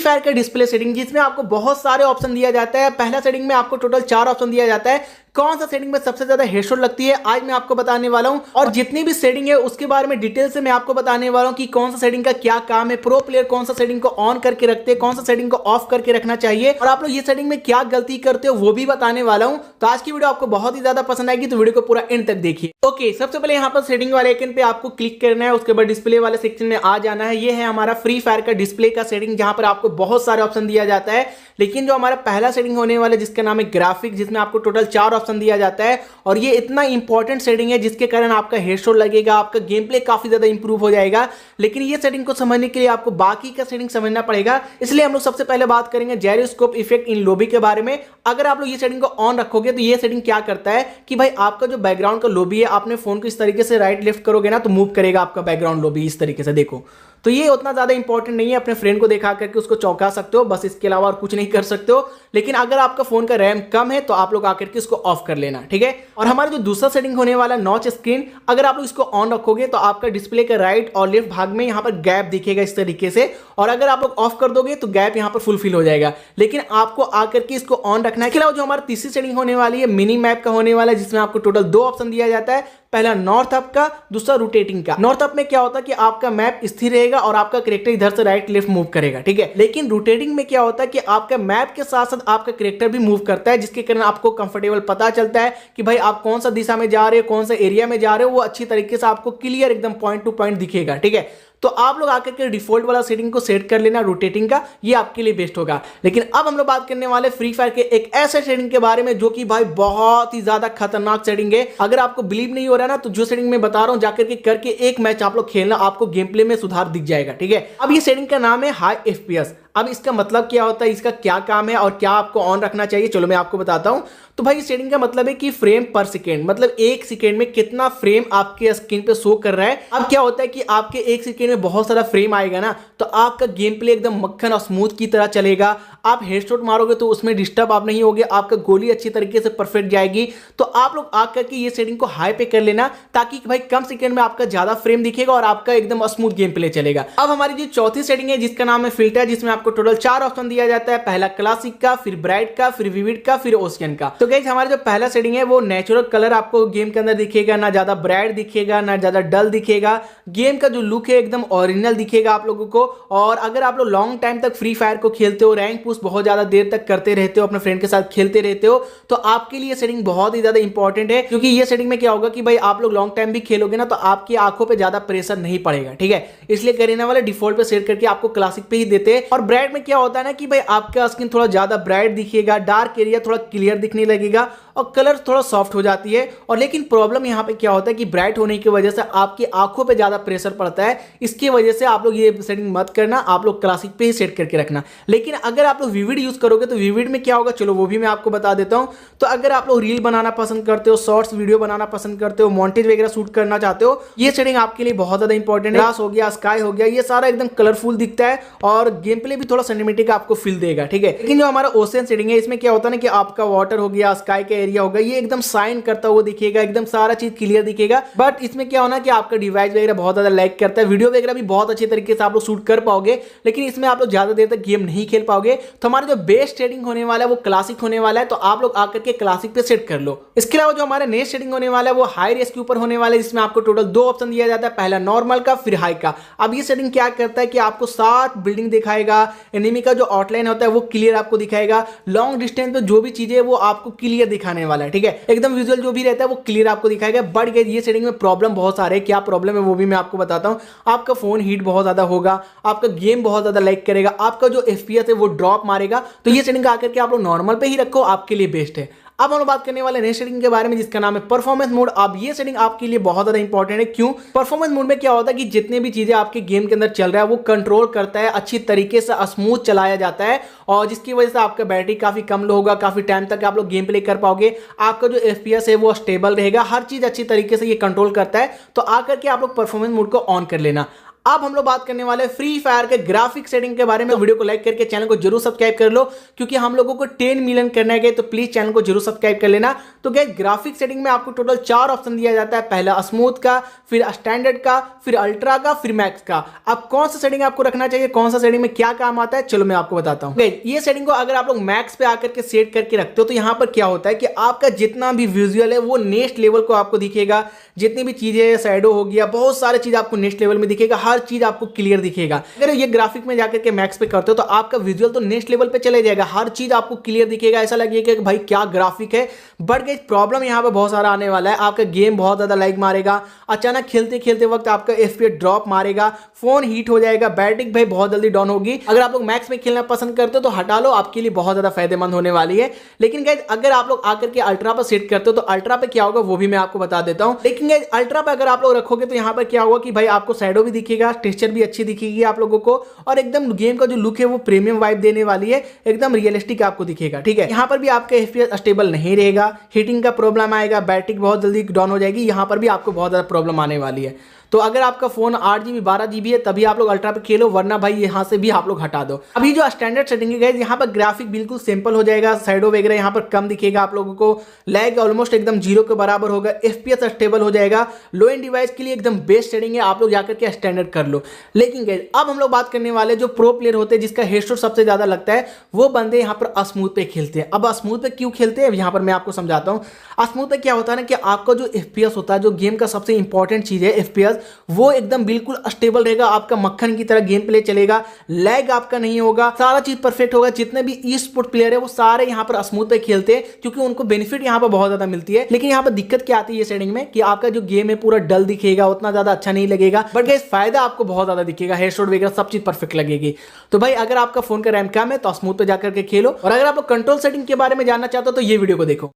Fire का display setting, जिसमें आपको बहुत सारे ऑप्शन दिया जाता है। पहला सेटिंग में आपको टोटल 4 ऑप्शन दिया जाता है। कौन सा सेटिंग में सबसे ज्यादा हेडशॉट लगती है आज मैं आपको बताने वाला हूं, और जितनी भी सेटिंग है उसके बारे में डिटेल से मैं आपको बताने वाला हूं कि कौन सा सेटिंग का क्या काम है, प्रो प्लेयर कौन सा सेटिंग को ऑन करके रखते हैं, कौन सा सेटिंग को ऑफ करके रखना चाहिए, और आप लोग ये सेटिंग में क्या गलती करते हो वो भी बताने वाला हूं। तो आज की वीडियो आपको बहुत ही ज्यादा पसंद आएगी, तो वीडियो को पूरा एंड तक देखिए। ओके, सबसे पहले यहाँ पर सेटिंग वाले आइकन पे आपको क्लिक करना है, उसके बाद डिस्प्ले वाले सेक्शन में आ जाना है। ये है हमारा फ्री फायर का डिस्प्ले का सेटिंग, जहां पर आपको बहुत सारे ऑप्शन दिया जाता है। लेकिन जो हमारा पहला सेटिंग होने वाला है जिसका नाम है ग्राफिक, जिसमें आपको टोटल 4 ऑप्शन दिया जाता है, और ये इतना इंपॉर्टेंट सेटिंग है जिसके कारण आपका हेडशॉट लगेगा, आपका गेम प्ले काफी ज्यादा इंप्रूव हो जाएगा। लेकिन ये सेटिंग को समझने के लिए आपको बाकी का सेटिंग समझना पड़ेगा, इसलिए हम लोग सबसे पहले बात करेंगे जायरोस्कोप इफेक्ट इन लॉबी के बारे में। अगर आप लोग ये सेटिंग को ऑन रखोगे तो ये सेटिंग क्या करता है कि भाई आपका जो बैकग्राउंड का लॉबी है, आपने फोन को इस तरीके से राइट लेफ्ट करोगे ना तो मूव करेगा आपका बैकग्राउंड लॉबी इस तरीके से। देखो, तो ये उतना ज्यादा इंपॉर्टेंट नहीं है, अपने फ्रेंड को दिखा करके उसको चौंका सकते हो, बस इसके अलावा और कुछ नहीं कर सकते हो। लेकिन अगर आपका फोन का रैम कम है तो आप लोग आकर के इसको ऑफ कर लेना, ठीक है। और हमारा जो दूसरा सेटिंग होने वाला नॉच स्क्रीन, अगर आप लोग इसको ऑन रखोगे तो आपका डिस्प्ले का राइट और लेफ्ट भाग में यहाँ पर गैप दिखेगा इस तरीके से, और अगर आप लोग ऑफ कर दोगे तो गैप यहाँ पर फुलफिल हो जाएगा। लेकिन आपको आकर के इसको ऑन रखना है। इसके अलावा जो हमारा तीसरी सेटिंग होने वाली है मिनी मैप का होने वाला है, जिसमें आपको टोटल 2 ऑप्शन दिया जाता है। पहला नॉर्थ अप का, दूसरा रोटेटिंग का। नॉर्थ अप में क्या होता है कि आपका मैप स्थिर रहेगा और आपका कैरेक्टर इधर से राइट लेफ्ट मूव करेगा, ठीक है। लेकिन रोटेटिंग में क्या होता है कि आपका मैप के साथ साथ आपका कैरेक्टर भी मूव करता है, जिसके कारण आपको कंफर्टेबल पता चलता है कि भाई आप कौन सा दिशा में जा रहे हो, कौन सा एरिया में जा रहे हो, वो अच्छी तरीके से आपको क्लियर एकदम पॉइंट टू पॉइंट दिखेगा, ठीक है। तो आप लोग आकर के डिफॉल्ट वाला सेटिंग को सेट कर लेना रोटेटिंग का, ये आपके लिए बेस्ट होगा। लेकिन अब हम लोग बात करने वाले फ्री फायर के एक ऐसे सेटिंग के बारे में जो कि भाई बहुत ही ज्यादा खतरनाक सेटिंग है। अगर आपको बिलीव नहीं हो रहा ना तो जो सेटिंग मैं बता रहा हूं जाकर के करके एक मैच आप लोग खेलना, आपको गेम प्ले में सुधार दिख जाएगा, ठीक है। अब ये सेटिंग का नाम है हाई FPS। अब इसका मतलब क्या होता है, इसका क्या काम है और क्या आपको ऑन रखना चाहिए, चलो मैं आपको बताता हूं। तो भाई सेटिंग का मतलब है कि फ्रेम पर सेकेंड, मतलब 1 सेकेंड में कितना फ्रेम आपके स्क्रीन पे शो कर रहा है। अब क्या होता है कि आपके 1 सेकेंड में बहुत सारा फ्रेम आएगा ना, तो आपका गेम प्ले एकदम मक्खन और स्मूथ की तरह चलेगा। आप हेडशॉट मारोगे तो उसमें डिस्टर्ब आप नहीं होगे, आपका गोली अच्छी तरीके से परफेक्ट जाएगी। तो आप लोग आकर के ये सेटिंग को हाई पे कर लेना, ताकि भाई कम सेकेंड में आपका ज्यादा फ्रेम दिखेगा और आपका एकदम स्मूथ गेम प्ले चलेगा। अब हमारी जो चौथी सेटिंग है जिसका नाम है फिल्टर, जिसमें आपको टोटल 4 ऑप्शन दिया जाता है। पहला क्लासिक का, फिर ब्राइट का, फिर विविड का, फिर ओशियन का। तो गाइस हमारा जो पहला सेटिंग है वो नेचुरल कलर आपको गेम के अंदर दिखेगा, ना ज्यादा ब्राइट दिखेगा ना ज्यादा डल दिखेगा। गेम का जो लुक है एकदम ओरिजिनल दिखेगा आप लोगों को। और अगर आप लोग लॉन्ग टाइम तक फ्री फायर को खेलते हो, रैंक पुश बहुत ज्यादा देर तक करते रहते हो, अपने फ्रेंड के साथ खेलते रहते हो, तो आपके लिए सेटिंग बहुत ही ज्यादा इंपॉर्टेंट है। क्योंकि ये सेटिंग में क्या होगा कि भाई आप लोग लॉन्ग टाइम भी खेलोगे ना तो आपकी आंखों पे ज्यादा प्रेशर नहीं पड़ेगा, ठीक है। इसलिए करीना वाले डिफॉल्ट पे सेट करके आपको क्लासिक पे ही देते हैं। और ब्राइट में क्या होता है ना कि भाई आपका स्क्रीन थोड़ा ज्यादा ब्राइट दिखेगा, डार्क एरिया थोड़ा क्लियर दिखने लगेगा और कलर थोड़ा सॉफ्ट हो जाती है। और लेकिन प्रॉब्लम यहाँ पे क्या होता है कि ब्राइट होने की वजह से आपकी आंखों पे ज्यादा प्रेशर पड़ता है। इसकी वजह से आप लोग ये सेटिंग मत करना, आप लोग क्लासिक पे ही सेट करके रखना। लेकिन अगर आप लोग विविड यूज करोगे तो विविड में क्या होगा, चलो वो भी मैं आपको बता देता हूं। तो अगर आप लोग रील बनाना पसंद करते हो, शॉर्ट्स वीडियो बनाना पसंद करते हो, मॉन्टेज वगैरह शूट करना चाहते हो, ये सेटिंग आपके लिए बहुत ज्यादा इंपॉर्टेंट है। ग्रास हो गया, स्काई हो गया, ये सारा एकदम कलरफुल दिखता है और गेम प्ले भी थोड़ा सिनेमैटिक आपको फील देगा, ठीक है। लेकिन जो हमारा ओशियन सेटिंग है इसमें क्या होता है ना कि आपका वाटर हो गया, स्काई का एरिया हो गया, ये एकदम साइन करता हुआ दिखेगा, एकदम सारा चीज क्लियर दिखेगा। बट इसमें क्या होना कि आपका डिवाइस वगैरह बहुत ज्यादा लैग करता है, वीडियो वगैरह भी बहुत अच्छे तरीके से आप लोग शूट कर पाओगे, लेकिन इसमें आप लोग ज्यादा देर तक गेम नहीं खेल पाओगे। तो हमारा जो बेस्ट सेटिंग होने वाला है वो क्लासिक होने वाला है, तो आप लोग आकर के क्लासिक पे सेट कर लो। इसके अलावा जो हमारा नेक्स्ट सेटिंग होने वाला है वो हाई रेस के ऊपर होने वाला है, जिसमें आपको टोटल 2 ऑप्शन दिया जाता है। पहला नॉर्मल का, फिर हाई का। अब ये सेटिंग क्या करता है कि आपको साथ बिल्डिंग दिखाएगा, एनिमी का जो आउटलाइन होता है वो क्लियर आपको दिखाएगा, लॉन्ग डिस्टेंस पे जो भी चीजें है वो आपको क्लियर दिखाने वाला है, ठीक है। एकदम विजुअल जो भी रहता है वो क्लियर आपको दिखाएगा। बट ये सेटिंग में प्रॉब्लम बहुत सारे हैं, क्या प्रॉब्लम है वो भी मैं आपको बताता हूं। आपका फोन हीट बहुत ज्यादा होगा, आपका गेम बहुत ज्यादा लैग करेगा, आपका जो FPS है वो ड्रॉप मारेगा। तो ये सेटिंग आकर के आप लोग नॉर्मल पे ही रखो, आपके लिए बेस्ट है। अब हम बात करने वाले नेक्स्ट सेटिंग के बारे में जिसका नाम है परफॉर्मेंस मोड। अब ये सेटिंग आपके लिए बहुत ज्यादा इंपॉर्टेंट है। क्यों? परफॉर्मेंस मोड में क्या होता है कि जितने भी चीजें आपके गेम के अंदर चल रहा है वो कंट्रोल करता है, अच्छी तरीके से स्मूथ चलाया जाता है, और जिसकी वजह से आपका बैटरी काफी कम लो होगा, काफी टाइम तक आप लोग गेम प्ले कर पाओगे, आपका जो FPS है वो स्टेबल रहेगा, हर चीज अच्छी तरीके से ये कंट्रोल करता है। तो आकर के आप लोग परफॉर्मेंस मोड को ऑन कर लेना। अब हम लोग बात करने वाले फ्री फायर के ग्राफिक सेटिंग के बारे में। वीडियो को लाइक करके चैनल को जरूर सब्सक्राइब कर लो, क्योंकि हम लोगों को 10 मिलियन करना है, तो प्लीज चैनल को जरूर सब्सक्राइब कर लेना। तो गाइस ग्राफिक सेटिंग में आपको टोटल 4 ऑप्शन दिया जाता है, पहला स्मूथ का, फिर स्टैंडर्ड का, फिर अल्ट्रा का, फिर मैक्स का। अब कौन सा सेटिंग आपको रखना चाहिए, कौन सा सेटिंग में क्या काम आता है, चलो मैं आपको बताता हूं। ये सेटिंग को अगर आप लोग मैक्स पे आकर के सेट करके रखते हो तो यहां पर क्या होता है कि आपका जितना भी विजुअल है वो नेक्स्ट लेवल को आपको दिखेगा। जितनी भी चीजें शैडो हो गया, बहुत सारी चीज आपको नेक्स्ट लेवल में दिखेगा, हर चीज आपको क्लियर दिखेगा। अगर ये ग्राफिक में जाकर के मैक्स पे करते हो तो आपका विजुअल तो नेक्स्ट लेवल पे चले जाएगा, हर चीज आपको क्लियर दिखेगा, ऐसा लगेगा कि भाई क्या ग्राफिक है। बट गाइस प्रॉब्लम यहाँ पे बहुत सारा आने वाला है, आपका गेम बहुत ज्यादा लैग मारेगा, अचानक खेलते खेलते वक्त आपका एफपीएस ड्रॉप मारेगा, फोन हीट हो जाएगा, बैटरी भाई बहुत जल्दी डाउन होगी। अगर आप लोग मैक्स में खेलना पसंद करते हो तो हटा लो, आपके लिए बहुत ज्यादा फायदेमंद होने वाली है। लेकिन गाइस अगर आप लोग आकर के अल्ट्रा पर सेट करते हो तो अल्ट्रा पे क्या होगा वो भी मैं आपको बता देता हूं। लेकिन गाइस अल्ट्रा पे अगर आप लोग रखोगे तो यहाँ पर क्या होगा कि भाई आपको शैडो भी दिखेगा, टेक्सचर भी अच्छी दिखेगी आप लोगों को, और एकदम गेम का जो लुक है वो प्रीमियम वाइब देने वाली है, एकदम रियलिस्टिक आपको दिखेगा। ठीक है, यहाँ पर भी आपका एफपीएस स्टेबल नहीं रहेगा, हीटिंग का प्रॉब्लम आएगा, बैटरी बहुत जल्दी डाउन हो जाएगी, यहाँ पर भी आपको बहुत ज्यादा प्रॉब्लम आने वाली है। तो अगर आपका फोन 8GB 12GB है तभी आप लोग अल्ट्रा पे खेलो, वरना भाई यहाँ से भी आप लोग हटा दो। अभी जो स्टैंडर्ड सेटिंग है गाइस, यहाँ पर ग्राफिक बिल्कुल सिंपल हो जाएगा, शैडो वगैरह यहाँ पर कम दिखेगा आप लोगों को, लैग ऑलमोस्ट एकदम 0 के बराबर होगा, एफपीएस स्टेबल हो जाएगा। लो एंड डिवाइस के लिए एकदम बेस्ट सेटिंग है, आप लोग जाकर के स्टैंडर्ड कर लो। लेकिन गाइस अब हम लोग बात करने वाले जो प्रो प्लेयर होते हैं जिसका हेडशॉट सबसे ज्यादा लगता है, वो बंदे यहाँ पर स्मूथ पे खेलते हैं। अब स्मूथ पे क्यों खेलते हैं यहाँ पर मैं आपको समझाता हूँ। स्मूथ पे क्या होता है ना कि आपका जो एफपीएस होता है, जो गेम का सबसे इंपॉर्टेंट चीज है एफपीएस, वो एकदम बिल्कुल स्टेबल रहेगा, आपका मक्खन की तरह गेम प्ले चलेगा, लैग आपका नहीं होगा, सारा चीज परफेक्ट होगा। जितने भी ई स्पोर्ट प्लेयर है वो सारे यहाँ पर स्मूथ पे खेलते हैं, क्योंकि उनको बेनिफिट यहाँ पर बहुत ज्यादा मिलती है। लेकिन यहाँ पर दिक्कत क्या आती है ये सेटिंग में कि आपका जो गेम है पूरा डल दिखेगा, उतना ज्यादा अच्छा नहीं लगेगा, बट गाइस फायदा आपको बहुत ज्यादा दिखेगा, हेडशॉट वगैरह सब चीज परफेक्ट लगेगी। तो भाई अगर आपका फोन का रैम कम है तो स्मूथ पे जाकर के खेलो, और अगर आप लोग कंट्रोल सेटिंग के बारे में जानना चाहते हो तो ये वीडियो को देखो।